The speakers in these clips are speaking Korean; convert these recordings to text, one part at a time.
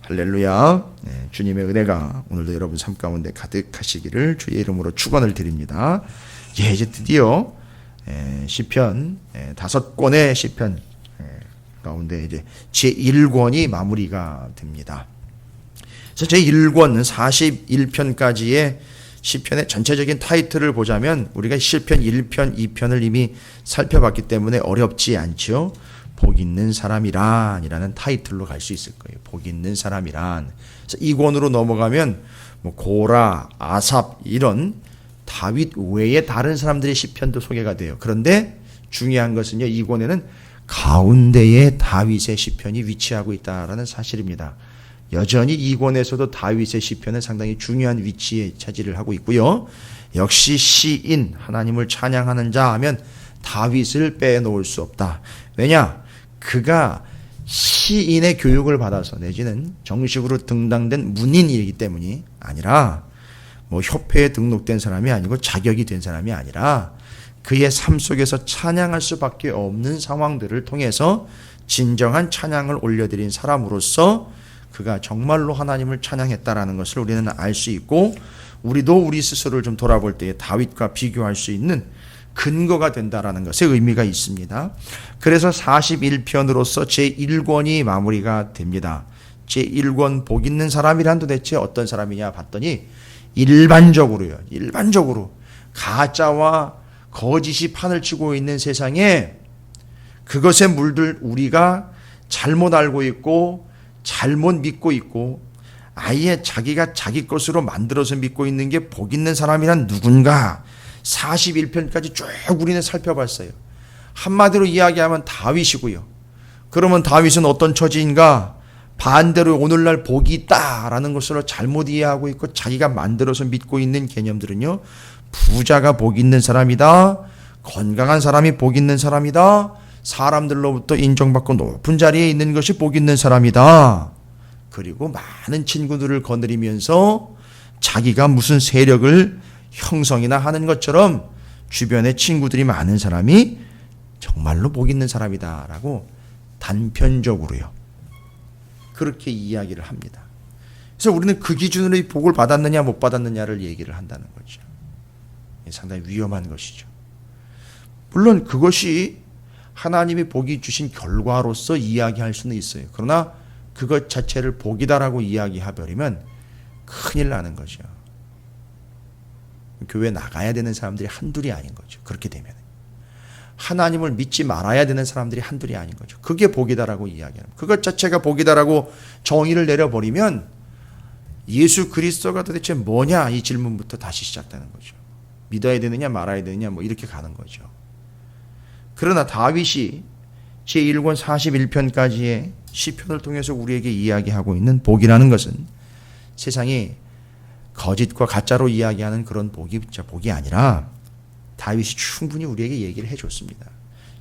할렐루야. 네, 주님의 은혜가 오늘도 여러분 삶 가운데 가득하시기를 주의 이름으로 축원을 드립니다. 이제 드디어 시편 5권의 시편 가운데 이제 제1권이 마무리가 됩니다. 그래서 제1권 41편까지의 시편의 전체적인 타이틀을 보자면 우리가 시편 1편, 2편을 이미 살펴봤기 때문에 어렵지 않죠. 복 있는 사람이란이라는 타이틀로 갈 수 있을 거예요. 복 있는 사람이란. 그래서 이 권으로 넘어가면 뭐 고라, 아삽 이런 다윗 외에 다른 사람들의 시편도 소개가 돼요. 그런데 중요한 것은요, 이 권에는 가운데에 다윗의 시편이 위치하고 있다라는 사실입니다. 여전히 이 권에서도 다윗의 시편은 상당히 중요한 위치에 차지를 하고 있고요. 역시 시인, 하나님을 찬양하는 자 하면 다윗을 빼놓을 수 없다. 왜냐? 그가 시인의 교육을 받아서 내지는 정식으로 등단된 문인이기 때문이 아니라 뭐 협회에 등록된 사람이 아니고 자격이 된 사람이 아니라 그의 삶 속에서 찬양할 수밖에 없는 상황들을 통해서 진정한 찬양을 올려드린 사람으로서 그가 정말로 하나님을 찬양했다라는 것을 우리는 알 수 있고, 우리도 우리 스스로를 좀 돌아볼 때에 다윗과 비교할 수 있는 근거가 된다라는 것에 의미가 있습니다. 그래서 41편으로서 제1권이 마무리가 됩니다. 제1권 복 있는 사람이란 도대체 어떤 사람이냐 봤더니 일반적으로 가짜와 거짓이 판을 치고 있는 세상에 그것에 물들 우리가 잘못 알고 있고 잘못 믿고 있고 아예 자기가 자기 것으로 만들어서 믿고 있는 게 복 있는 사람이란 누군가 41편까지 쭉 우리는 살펴봤어요. 한마디로 이야기하면 다윗이고요. 그러면 다윗은 어떤 처지인가? 반대로 오늘날 복이 있다라는 것으로 잘못 이해하고 있고 자기가 만들어서 믿고 있는 개념들은요, 부자가 복 있는 사람이다, 건강한 사람이 복 있는 사람이다, 사람들로부터 인정받고 높은 자리에 있는 것이 복 있는 사람이다. 그리고 많은 친구들을 거느리면서 자기가 무슨 세력을 형성이나 하는 것처럼 주변에 친구들이 많은 사람이 정말로 복 있는 사람이다라고 단편적으로요, 그렇게 이야기를 합니다. 그래서 우리는 그 기준으로 이 복을 받았느냐 못 받았느냐를 얘기를 한다는 거죠. 상당히 위험한 것이죠. 물론 그것이 하나님이 복이 주신 결과로서 이야기할 수는 있어요. 그러나 그것 자체를 복이다라고 이야기해버리면 큰일 나는 거죠. 교회 나가야 되는 사람들이 한둘이 아닌 거죠. 그렇게 되면 하나님을 믿지 말아야 되는 사람들이 한둘이 아닌 거죠. 그게 복이다라고 이야기합니다. 그것 자체가 복이다라고 정의를 내려버리면 예수 그리스도가 도대체 뭐냐, 이 질문부터 다시 시작되는 거죠. 믿어야 되느냐 말아야 되느냐 뭐 이렇게 가는 거죠. 그러나 다윗이 제1권 41편까지의 시편을 통해서 우리에게 이야기하고 있는 복이라는 것은 세상이 거짓과 가짜로 이야기하는 그런 복이 아니라 다윗이 충분히 우리에게 얘기를 해줬습니다.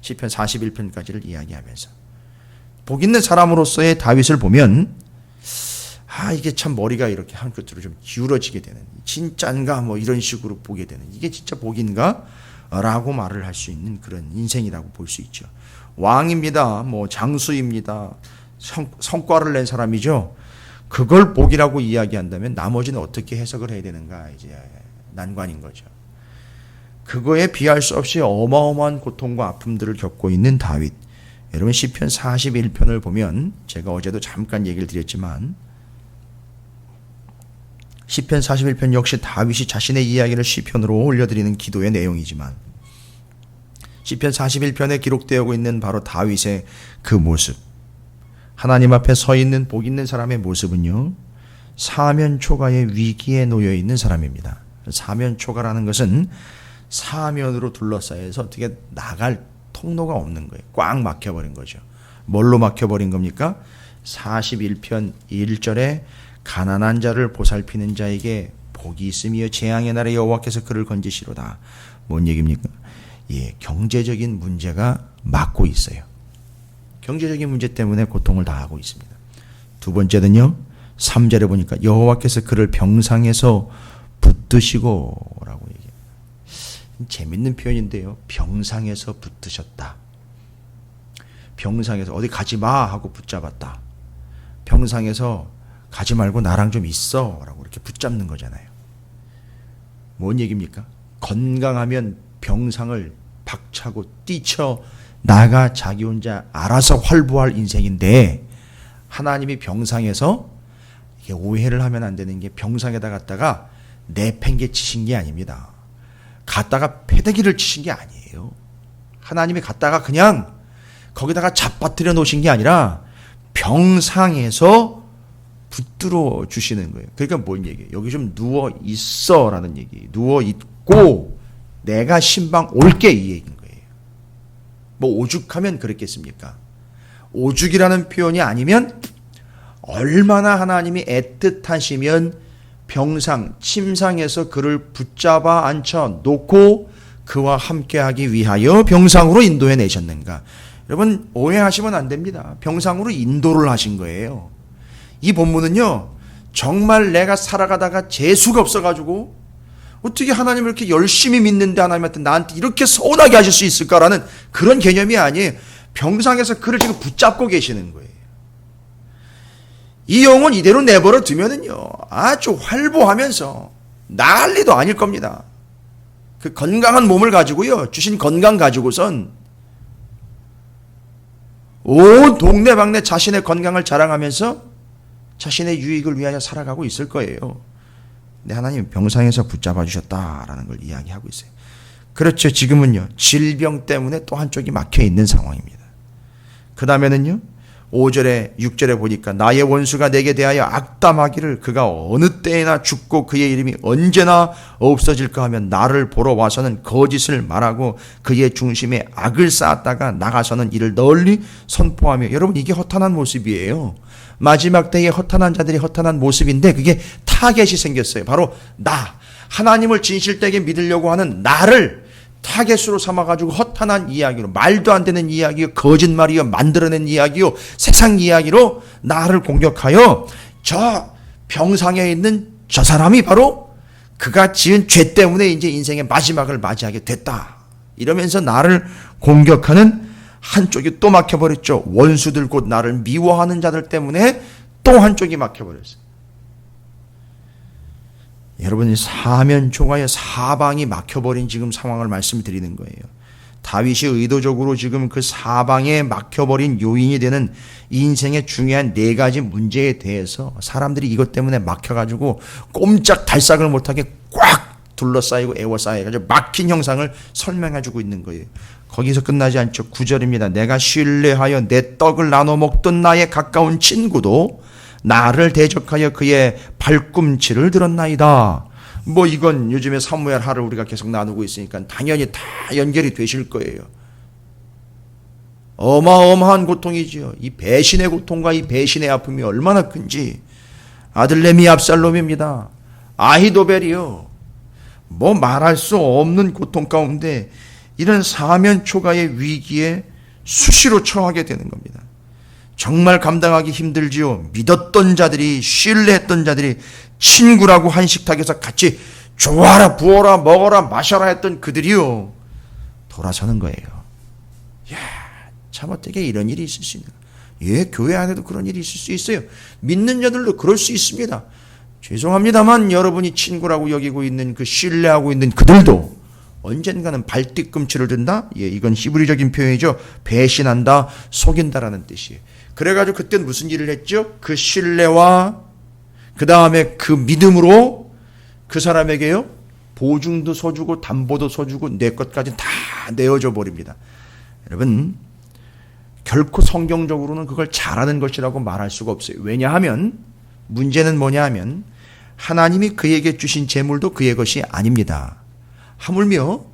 시편 41편까지를 이야기하면서 복 있는 사람으로서의 다윗을 보면 이게 참 머리가 이렇게 한 끝으로 좀 기울어지게 되는, 진짠가 뭐 이런 식으로 보게 되는, 이게 진짜 복인가? 라고 말을 할 수 있는 그런 인생이라고 볼 수 있죠. 왕입니다. 뭐 장수입니다. 성과를 낸 사람이죠. 그걸 복이라고 이야기한다면 나머지는 어떻게 해석을 해야 되는가, 이제 난관인 거죠. 그거에 비할 수 없이 어마어마한 고통과 아픔들을 겪고 있는 다윗. 여러분 시편 41편을 보면 제가 어제도 잠깐 얘기를 드렸지만 시편 41편 역시 다윗이 자신의 이야기를 시편으로 올려드리는 기도의 내용이지만 시편 41편에 기록되어 있는 바로 다윗의 그 모습, 하나님 앞에 서 있는 복 있는 사람의 모습은요, 사면초가의 위기에 놓여 있는 사람입니다. 사면초가라는 것은 사면으로 둘러싸여서 어떻게 나갈 통로가 없는 거예요. 꽉 막혀버린 거죠. 뭘로 막혀버린 겁니까? 41편 1절에 가난한 자를 보살피는 자에게 복이 있으며 재앙의 날에 여호와께서 그를 건지시로다. 뭔 얘기입니까? 경제적인 문제가 막고 있어요. 경제적인 문제 때문에 고통을 당하고 있습니다. 두 번째는요, 3절에 보니까 여호와께서 그를 병상에서 붙드시고 라고 얘기해요. 재밌는 표현인데요. 병상에서 붙드셨다. 병상에서 어디 가지 마 하고 붙잡았다. 병상에서 가지 말고 나랑 좀 있어 라고 이렇게 붙잡는 거잖아요. 뭔 얘기입니까? 건강하면 병상을 박차고 뛰쳐 나가 자기 혼자 알아서 활보할 인생인데, 하나님이 병상에서 이게 오해를 하면 안 되는 게, 병상에다 갔다가 내팽개 치신 게 아닙니다. 갔다가 패대기를 치신 게 아니에요. 하나님이 갔다가 그냥 거기다가 잡아뜨려 놓으신 게 아니라 병상에서 붙들어 주시는 거예요. 그러니까 뭔 얘기예요? 여기 좀 누워 있어 라는 얘기. 누워 있고 내가 신방 올게, 이 얘기인 거예요. 뭐 오죽하면 그랬겠습니까? 오죽이라는 표현이 아니면 얼마나 하나님이 애틋하시면 병상, 침상에서 그를 붙잡아 앉혀 놓고 그와 함께하기 위하여 병상으로 인도해 내셨는가. 여러분 오해하시면 안 됩니다. 병상으로 인도를 하신 거예요. 이 본문은요, 정말 내가 살아가다가 재수가 없어가지고 어떻게 하나님을 이렇게 열심히 믿는데 하나님한테 나한테 이렇게 서운하게 하실 수 있을까라는 그런 개념이 아니에요. 병상에서 그를 지금 붙잡고 계시는 거예요. 이 영혼 이대로 내버려 두면은요, 아주 활보하면서 난리도 아닐 겁니다. 그 건강한 몸을 가지고요, 주신 건강 가지고선 온 동네방네 자신의 건강을 자랑하면서 자신의 유익을 위하여 살아가고 있을 거예요. 근데 하나님 병상에서 붙잡아 주셨다라는 걸 이야기하고 있어요. 그렇죠. 지금은요, 질병 때문에 또 한쪽이 막혀 있는 상황입니다. 그 다음에는요, 5절에 6절에 보니까 나의 원수가 내게 대하여 악담하기를 그가 어느 때에나 죽고 그의 이름이 언제나 없어질까 하면 나를 보러 와서는 거짓을 말하고 그의 중심에 악을 쌓았다가 나가서는 이를 널리 선포하며. 여러분 이게 허탄한 모습이에요. 마지막 때에 허탄한 자들이 허탄한 모습인데 그게 타겟이 생겼어요. 바로 나, 하나님을 진실되게 믿으려고 하는 나를 타겟으로 삼아가지고 허탄한 이야기로, 말도 안 되는 이야기요, 거짓말이요, 만들어낸 이야기요, 세상 이야기로 나를 공격하여 저 병상에 있는 저 사람이 바로 그가 지은 죄 때문에 이제 인생의 마지막을 맞이하게 됐다, 이러면서 나를 공격하는 한쪽이 또 막혀버렸죠. 원수들 곧 나를 미워하는 자들 때문에 또 한쪽이 막혀버렸어요. 여러분이 사면초가의 사방이 막혀버린 지금 상황을 말씀드리는 거예요. 다윗이 의도적으로 지금 그 사방에 막혀버린 요인이 되는 인생의 중요한 4가지 문제에 대해서 사람들이 이것 때문에 막혀가지고 꼼짝 달싹을 못하게 꽉 둘러싸이고 애워싸여가지고 막힌 형상을 설명해주고 있는 거예요. 거기서 끝나지 않죠. 9절입니다. 내가 신뢰하여 내 떡을 나눠 먹던 나의 가까운 친구도 나를 대적하여 그의 발꿈치를 들었나이다. 뭐 이건 요즘에 사무엘 하를 우리가 계속 나누고 있으니까 당연히 다 연결이 되실 거예요. 어마어마한 고통이지요. 이 배신의 고통과 이 배신의 아픔이 얼마나 큰지. 아들내미 압살롬입니다. 아히도벨이요. 뭐 말할 수 없는 고통 가운데 이런 사면초가의 위기에 수시로 처하게 되는 겁니다. 정말 감당하기 힘들지요. 믿었던 자들이, 신뢰했던 자들이, 친구라고 한식탁에서 같이 좋아라, 부어라, 먹어라, 마셔라 했던 그들이요, 돌아서는 거예요. 야, 참 어떻게 이런 일이 있을 수 있나. 예, 교회 안에도 그런 일이 있을 수 있어요. 믿는 자들도 그럴 수 있습니다. 죄송합니다만 여러분이 친구라고 여기고 있는 그 신뢰하고 있는 그들도 언젠가는 발뒤꿈치를 든다? 예, 이건 히브리적인 표현이죠. 배신한다, 속인다라는 뜻이에요. 그래가지고 그때는 무슨 일을 했죠? 그 신뢰와 그 다음에 그 믿음으로 그 사람에게요, 보증도 서주고 담보도 서주고 내 것까지 다 내어줘 버립니다. 여러분, 결코 성경적으로는 그걸 잘하는 것이라고 말할 수가 없어요. 왜냐하면 문제는 뭐냐 하면 하나님이 그에게 주신 재물도 그의 것이 아닙니다. 하물며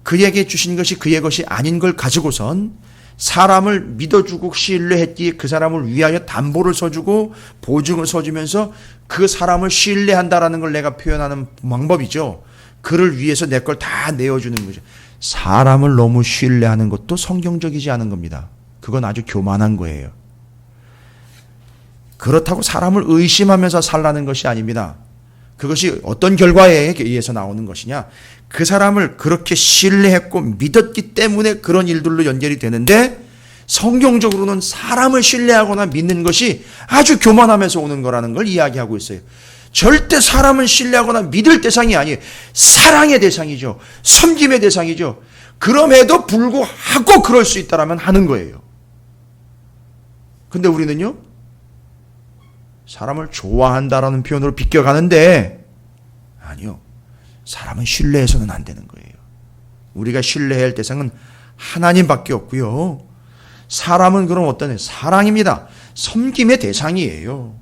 그에게 주신 것이 그의 것이 아닌 걸 가지고선 사람을 믿어주고 신뢰했기에 그 사람을 위하여 담보를 서주고 보증을 서주면서 그 사람을 신뢰한다라는 걸 내가 표현하는 방법이죠. 그를 위해서 내 걸 다 내어주는 거죠. 사람을 너무 신뢰하는 것도 성경적이지 않은 겁니다. 그건 아주 교만한 거예요. 그렇다고 사람을 의심하면서 살라는 것이 아닙니다. 그것이 어떤 결과에 의해서 나오는 것이냐, 그 사람을 그렇게 신뢰했고 믿었기 때문에 그런 일들로 연결이 되는데, 성경적으로는 사람을 신뢰하거나 믿는 것이 아주 교만하면서 오는 거라는 걸 이야기하고 있어요. 절대 사람을 신뢰하거나 믿을 대상이 아니에요. 사랑의 대상이죠. 섬김의 대상이죠. 그럼에도 불구하고 그럴 수 있다라면 하는 거예요. 근데 우리는요, 사람을 좋아한다라는 표현으로 비껴가는데, 아니요. 사람은 신뢰해서는 안 되는 거예요. 우리가 신뢰해야 할 대상은 하나님밖에 없고요. 사람은 그럼 어떤 사랑입니다. 섬김의 대상이에요.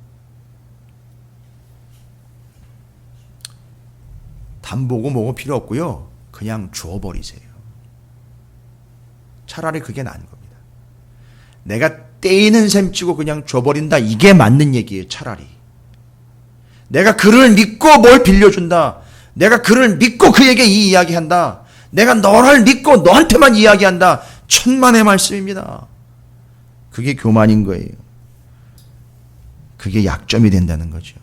담보고 뭐고 필요 없고요. 그냥 줘버리세요. 차라리 그게 나은 겁니다. 내가 떼이는 셈 치고 그냥 줘버린다. 이게 맞는 얘기예요. 차라리. 내가 그를 믿고 뭘 빌려준다. 내가 그를 믿고 그에게 이 이야기한다. 내가 너를 믿고 너한테만 이야기한다. 천만의 말씀입니다. 그게 교만인 거예요. 그게 약점이 된다는 거죠.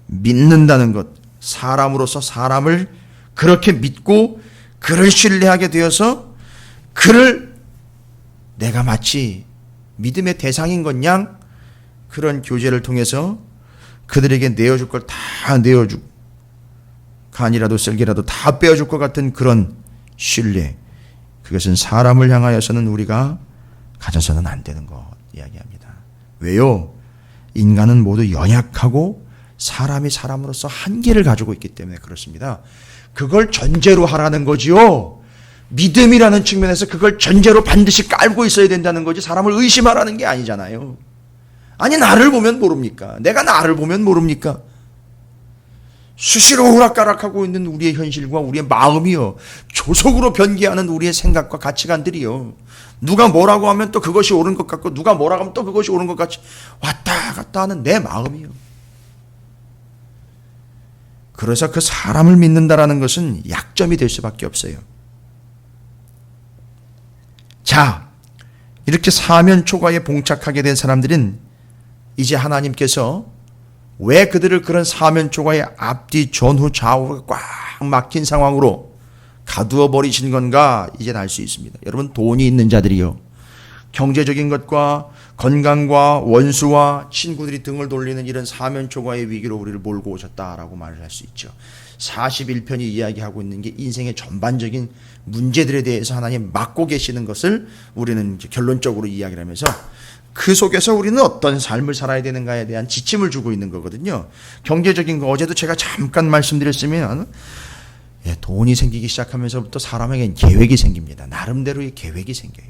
믿는다는 것. 사람으로서 사람을 그렇게 믿고 그를 신뢰하게 되어서 그를 내가 마치 믿음의 대상인 것 양 그런 교제를 통해서 그들에게 내어줄 걸 다 내어주고 간이라도 쓸개라도 다 빼어줄 것 같은 그런 신뢰, 그것은 사람을 향하여서는 우리가 가져서는 안 되는 것 이야기합니다. 왜요? 인간은 모두 연약하고 사람이 사람으로서 한계를 가지고 있기 때문에 그렇습니다. 그걸 전제로 하라는 거지요. 믿음이라는 측면에서 그걸 전제로 반드시 깔고 있어야 된다는 거지, 사람을 의심하라는 게 아니잖아요. 아니, 나를 보면 모릅니까? 내가 나를 보면 모릅니까? 수시로 오락가락하고 있는 우리의 현실과 우리의 마음이요, 조속으로 변개하는 우리의 생각과 가치관들이요, 누가 뭐라고 하면 또 그것이 옳은 것 같고 누가 뭐라고 하면 또 그것이 옳은 것 같이 왔다 갔다 하는 내 마음이요. 그래서 그 사람을 믿는다라는 것은 약점이 될 수밖에 없어요. 자, 이렇게 사면 초과에 봉착하게 된 사람들은 이제 하나님께서 왜 그들을 그런 사면 초과의 앞뒤 전후 좌우가 꽉 막힌 상황으로 가두어 버리신 건가 이제 알 수 있습니다. 여러분, 돈이 있는 자들이요, 경제적인 것과 건강과 원수와 친구들이 등을 돌리는 이런 사면 초과의 위기로 우리를 몰고 오셨다라고 말을 할 수 있죠. 41편이 이야기하고 있는 게 인생의 전반적인 문제들에 대해서 하나님 맡고 계시는 것을 우리는 이제 결론적으로 이야기를 하면서 그 속에서 우리는 어떤 삶을 살아야 되는가에 대한 지침을 주고 있는 거거든요. 경제적인 거 어제도 제가 잠깐 말씀드렸으면, 돈이 생기기 시작하면서부터 사람에게 계획이 생깁니다. 나름대로의 계획이 생겨요.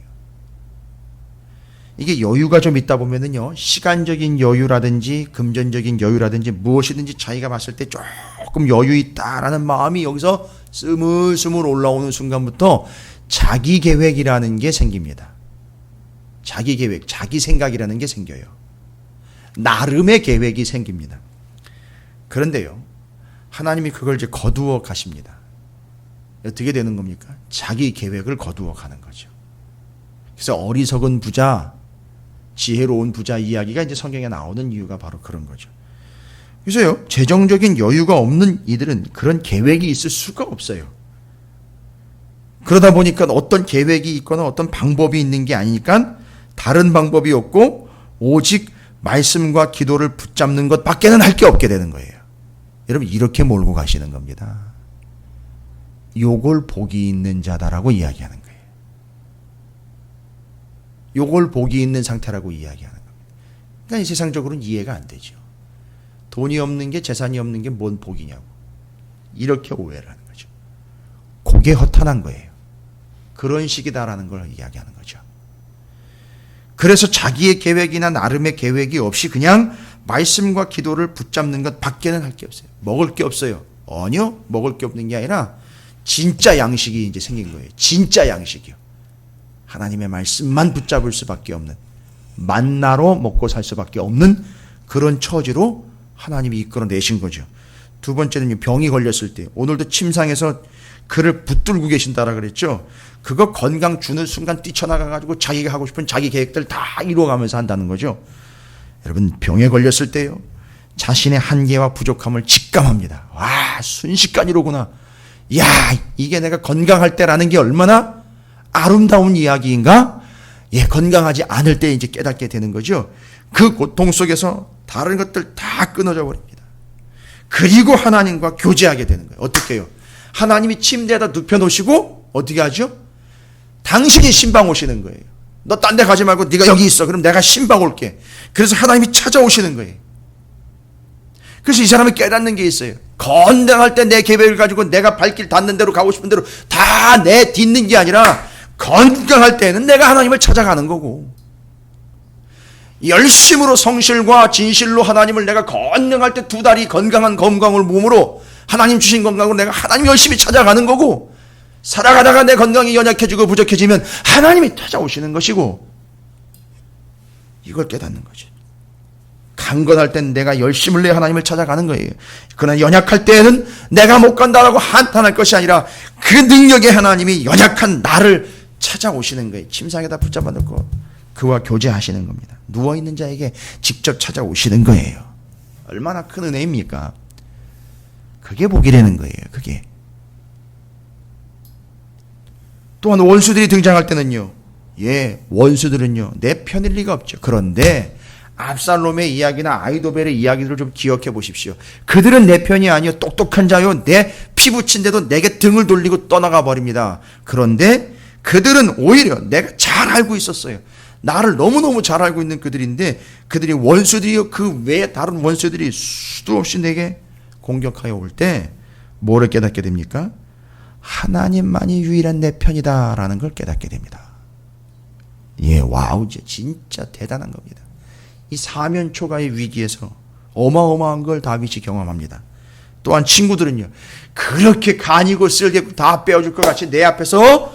이게 여유가 좀 있다 보면은요, 시간적인 여유라든지 금전적인 여유라든지 무엇이든지 자기가 봤을 때 조금 여유 있다라는 마음이 여기서 스물스물 올라오는 순간부터 자기 계획이라는 게 생깁니다. 자기 계획, 자기 생각이라는 게 생겨요. 나름의 계획이 생깁니다. 그런데요, 하나님이 그걸 이제 거두어 가십니다. 어떻게 되는 겁니까? 자기 계획을 거두어 가는 거죠. 그래서 어리석은 부자, 지혜로운 부자 이야기가 이제 성경에 나오는 이유가 바로 그런 거죠. 그래서요, 재정적인 여유가 없는 이들은 그런 계획이 있을 수가 없어요. 그러다 보니까 어떤 계획이 있거나 어떤 방법이 있는 게 아니니까 다른 방법이 없고 오직 말씀과 기도를 붙잡는 것 밖에는 할 게 없게 되는 거예요. 여러분, 이렇게 몰고 가시는 겁니다. 요걸 복이 있는 자다라고 이야기하는 거예요. 요걸 복이 있는 상태라고 이야기하는 겁니다. 그러니까 이 세상적으로는 이해가 안 되죠. 돈이 없는 게, 재산이 없는 게 뭔 복이냐고 이렇게 오해를 하는 거죠. 그게 허탄한 거예요. 그런 식이다라는 걸 이야기하는 거죠. 그래서 자기의 계획이나 나름의 계획이 없이 그냥 말씀과 기도를 붙잡는 것 밖에는 할 게 없어요. 먹을 게 없어요. 아니요, 먹을 게 없는 게 아니라 진짜 양식이 이제 생긴 거예요. 진짜 양식이요. 하나님의 말씀만 붙잡을 수밖에 없는, 만나로 먹고 살 수밖에 없는 그런 처지로 하나님이 이끌어내신 거죠. 두 번째는 병이 걸렸을 때, 오늘도 침상에서 그를 붙들고 계신다라 그랬죠. 그거 건강 주는 순간 뛰쳐나가가지고 자기가 하고 싶은 자기 계획들 다 이루어가면서 한다는 거죠. 여러분, 병에 걸렸을 때요, 자신의 한계와 부족함을 직감합니다. 와, 순식간이로구나. 야, 이게 내가 건강할 때라는 게 얼마나 아름다운 이야기인가? 건강하지 않을 때 이제 깨닫게 되는 거죠. 그 고통 속에서 다른 것들 다 끊어져 버립니다. 그리고 하나님과 교제하게 되는 거예요. 어떻게 해요? 하나님이 침대에다 눕혀놓으시고 어떻게 하죠? 당신이 신방 오시는 거예요. 너 딴 데 가지 말고 네가 여기 있어. 그럼 내가 신방 올게. 그래서 하나님이 찾아오시는 거예요. 그래서 이 사람이 깨닫는 게 있어요. 건강할 때 내 계획을 가지고 내가 발길 닿는 대로 가고 싶은 대로 다 내 딛는 게 아니라 건강할 때는 내가 하나님을 찾아가는 거고, 열심으로 성실과 진실로 하나님을 내가 건강할 때 두 다리 건강한 건강을 몸으로 하나님 주신 건강으로 내가 하나님 열심히 찾아가는 거고, 살아가다가 내 건강이 연약해지고 부족해지면 하나님이 찾아오시는 것이고, 이걸 깨닫는 거죠. 강건할 때는 내가 열심을 내 하나님을 찾아가는 거예요. 그러나 연약할 때에는 내가 못 간다라고 한탄할 것이 아니라 그 능력의 하나님이 연약한 나를 찾아오시는 거예요. 침상에다 붙잡아 놓고 그와 교제하시는 겁니다. 누워있는 자에게 직접 찾아오시는 거예요. 얼마나 큰 은혜입니까? 그게 복이라는 거예요. 그게. 또한 원수들이 등장할 때는요, 원수들은요 내 편일 리가 없죠. 그런데 압살롬의 이야기나 아이도벨의 이야기들을 좀 기억해 보십시오. 그들은 내 편이 아니요 똑똑한 자요 내 피부친데도 내게 등을 돌리고 떠나가 버립니다. 그런데 그들은 오히려 내가 잘 알고 있었어요. 나를 너무너무 잘 알고 있는 그들인데, 그들이 원수들이요 그 외에 다른 원수들이 수도 없이 내게 공격하여 올 때 뭐를 깨닫게 됩니까? 하나님만이 유일한 내 편이다라는 걸 깨닫게 됩니다. 와우, 진짜 대단한 겁니다. 이 사면초가의 위기에서 어마어마한 걸 다윗이 경험합니다. 또한 친구들은요, 그렇게 간이고 쓸개고 다 빼어줄 것 같이 내 앞에서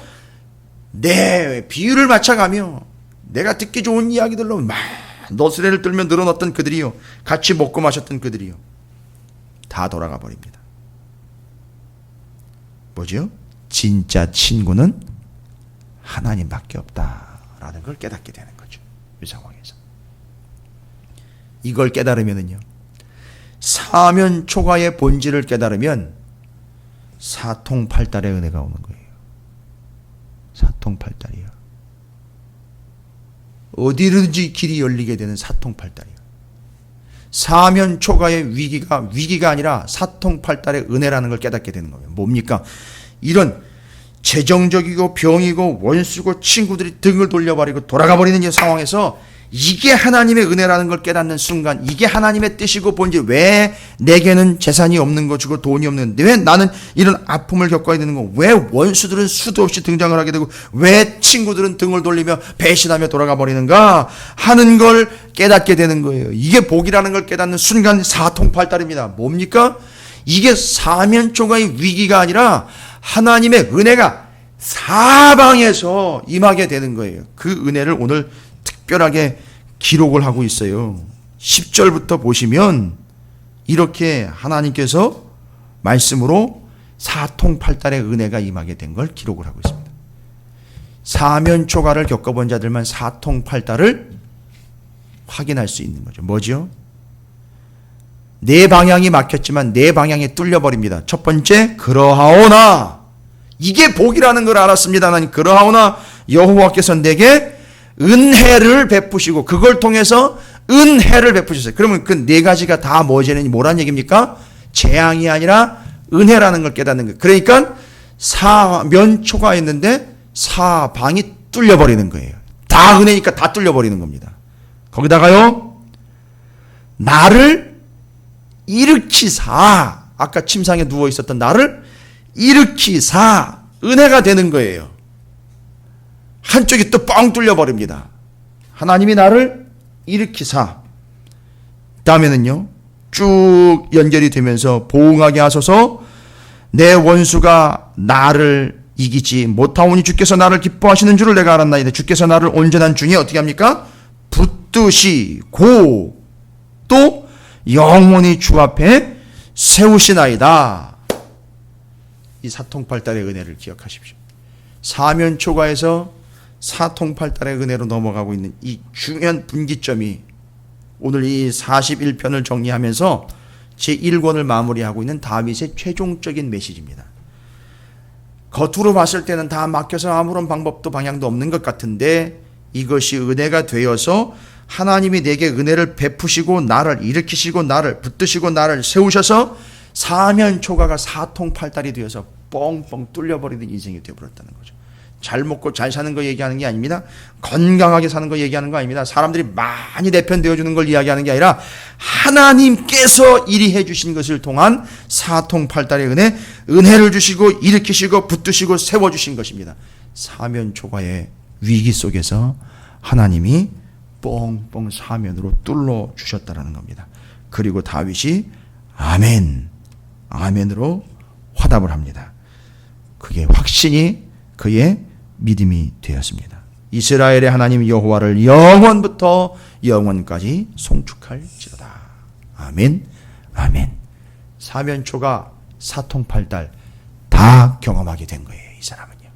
내 비유를 맞춰가며 내가 듣기 좋은 이야기들로 막 너스레를 떨며 늘어났던 그들이요, 같이 먹고 마셨던 그들이요, 다 돌아가 버립니다. 뭐죠? 진짜 친구는 하나님밖에 없다라는 걸 깨닫게 되는 거죠. 이 상황에서. 이걸 깨달으면은요, 사면초가의 본질을 깨달으면 사통팔달의 은혜가 오는 거예요. 사통팔달이요. 어디든지 길이 열리게 되는 사통팔달이요. 사면초가의 위기가 아니라 사통팔달의 은혜라는 걸 깨닫게 되는 거예요. 뭡니까? 이런 재정적이고 병이고 원수고 친구들이 등을 돌려버리고 돌아가 버리는 이 상황에서 이게 하나님의 은혜라는 걸 깨닫는 순간, 이게 하나님의 뜻이고 본질, 왜 내게는 재산이 없는 것이고 돈이 없는데 왜 나는 이런 아픔을 겪어야 되는 거, 왜 원수들은 수도 없이 등장을 하게 되고 왜 친구들은 등을 돌리며 배신하며 돌아가 버리는가 하는 걸 깨닫게 되는 거예요. 이게 복이라는 걸 깨닫는 순간 사통팔달입니다. 뭡니까? 이게 사면초가의 위기가 아니라 하나님의 은혜가 사방에서 임하게 되는 거예요. 그 은혜를 오늘 특별하게 기록을 하고 있어요. 10절부터 보시면 이렇게 하나님께서 말씀으로 사통팔달의 은혜가 임하게 된 걸 기록을 하고 있습니다. 사면초가를 겪어본 자들만 사통팔달을 확인할 수 있는 거죠. 뭐죠? 내 방향이 막혔지만 내 방향이 뚫려버립니다. 첫 번째, 그러하오나, 이게 복이라는 걸 알았습니다. 나는 그러하오나 여호와께서 내게 은혜를 베푸시고, 그걸 통해서 은혜를 베푸셨어요. 그러면 그 네 가지가 다 뭐란 얘기입니까? 재앙이 아니라 은혜라는 걸 깨닫는 거예요. 그러니까 사면초가 있는데 사방이 뚫려버리는 거예요. 다 은혜니까 다 뚫려버리는 겁니다. 거기다가요, 나를 일으키사, 아까 침상에 누워 있었던 나를 일으키사 은혜가 되는 거예요. 한쪽이 또 뻥 뚫려버립니다. 하나님이 나를 일으키사. 다음에는요, 쭉 연결이 되면서 보응하게 하소서, 내 원수가 나를 이기지 못하오니 주께서 나를 기뻐하시는 줄을 내가 알았나이다. 주께서 나를 온전한 중에 어떻게 합니까? 붙드시고 또 영원히 주 앞에 세우시나이다. 이 사통팔달의 은혜를 기억하십시오. 사면초가에서 사통팔달의 은혜로 넘어가고 있는 이 중요한 분기점이 오늘 이 41편을 정리하면서 제1권을 마무리하고 있는 다윗의 최종적인 메시지입니다. 겉으로 봤을 때는 다 막혀서 아무런 방법도 방향도 없는 것 같은데 이것이 은혜가 되어서 하나님이 내게 은혜를 베푸시고 나를 일으키시고 나를 붙드시고 나를 세우셔서 사면초가가 사통팔달이 되어서 뻥뻥 뚫려버리는 인생이 되어버렸다는 거죠. 잘 먹고 잘 사는 거 얘기하는 게 아닙니다. 건강하게 사는 거 얘기하는 거 아닙니다. 사람들이 많이 내편되어 주는 걸 이야기하는 게 아니라 하나님께서 이리 해주신 것을 통한 사통팔달의 은혜를 주시고 일으키시고 붙드시고 세워주신 것입니다. 사면초가의 위기 속에서 하나님이 뻥뻥 사면으로 뚫어 주셨다라는 겁니다. 그리고 다윗이 아멘, 아멘으로 화답을 합니다. 그게 확신이 그의 믿음이 되었습니다. 이스라엘의 하나님 여호와를 영원부터 영원까지 송축할지로다. 아멘, 아멘. 사면초가 사통팔달 다 경험하게 된 거예요, 이 사람은요.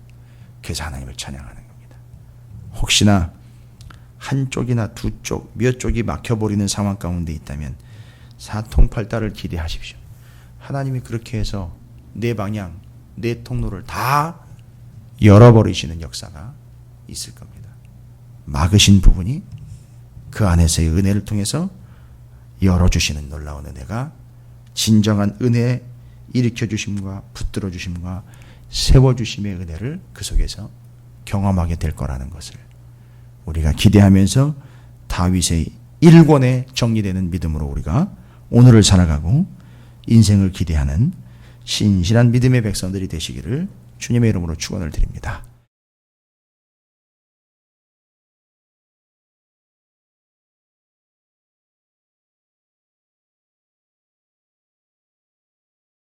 그래서 하나님을 찬양하는 겁니다. 혹시나 한쪽이나 두 쪽, 몇 쪽이 막혀버리는 상황 가운데 있다면 사통팔달을 기대하십시오. 하나님이 그렇게 해서 내 방향, 내 통로를 다 열어버리시는 역사가 있을 겁니다. 막으신 부분이 그 안에서의 은혜를 통해서 열어주시는 놀라운 은혜가 진정한 은혜 일으켜주심과 붙들어주심과 세워주심의 은혜를 그 속에서 경험하게 될 거라는 것을 우리가 기대하면서 다윗의 일권에 정리되는 믿음으로 우리가 오늘을 살아가고 인생을 기대하는 신실한 믿음의 백성들이 되시기를 주님의 이름으로 축원을 드립니다.